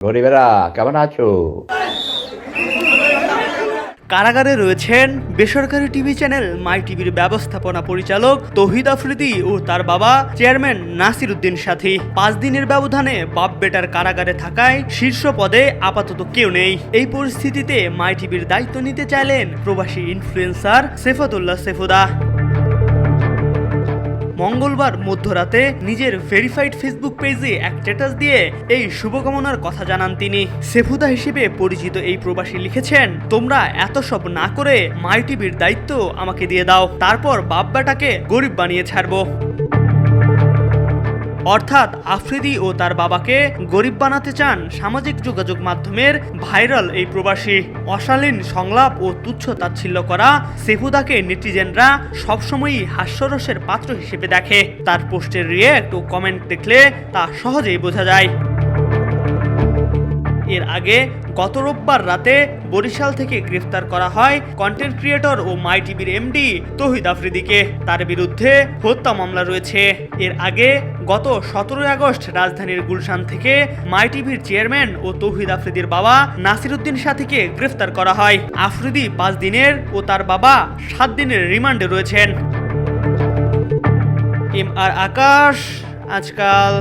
গরিবেরা কেমন আছো? কারাগারে রয়েছেন বেসরকারি টিভি চ্যানেল মাই টিভির ব্যবস্থাপনা পরিচালক তৌহিদ আফ্রিদি ও তার বাবা চেয়ারম্যান নাসির উদ্দিন সাথী। 5 দিনের ব্যবধানে বাপ বেটার কারাগারে থাকায় শীর্ষ পদে আপাতত কেউ নেই। এই পরিস্থিতিতে মাই টিভির দায়িত্ব নিতে চাইলেন প্রবাসী ইনফ্লুয়েন্সার সেফাতুল্লাহ সেফুদা। মঙ্গলবার মধ্যরাতে নিজের ভেরিফাইড ফেসবুক পেজে এক স্ট্যাটাস দিয়ে এই শুভকামনার কথা জানান তিনি। সেফুদা হিসেবে পরিচিত এই প্রবাসী লিখেছেন, তোমরা এত সব না করে মাই টিভির দায়িত্ব আমাকে দিয়ে দাও, তারপর বাপ বেটাকে গরিব বানিয়ে ছাড়বো। অর্থাৎ আফ্রিদি ও তার বাবাকে গরিব বানাতে চান সামাজিক যোগাযোগ মাধ্যমের ভাইরাল এই প্রবাসী। অশালীন সংলাপ ও তুচ্ছ তাচ্ছিল্য করা সেফুদাকে নেটিজেনরা সবসময়ই হাস্যরসের পাত্র হিসেবে দেখে। তার পোস্টের রিয়েক্ট ও কমেন্ট দেখলে তা সহজেই বোঝা যায়। এর আগে গত রোববার রাতে বরিশাল থেকে গ্রেফতার করা হয় কন্টেন্ট ক্রিয়েটর ও মাই টিভির এমডি তৌহিদ আফ্রিদিকে। তার বিরুদ্ধে হত্যা মামলা রয়েছে। এর আগে গত 17 আগস্ট রাজধানীর গুলশান থেকে মাই টিভির চেয়ারম্যান ও তৌহিদ আফ্রিদির বাবা নাসির উদ্দিন সাথীকে গ্রেফতার করা হয়। আফ্রিদি 5 দিনের ও তার বাবা 7 দিনের রিমান্ডে রয়েছেন। MR আকাশ, আজকাল।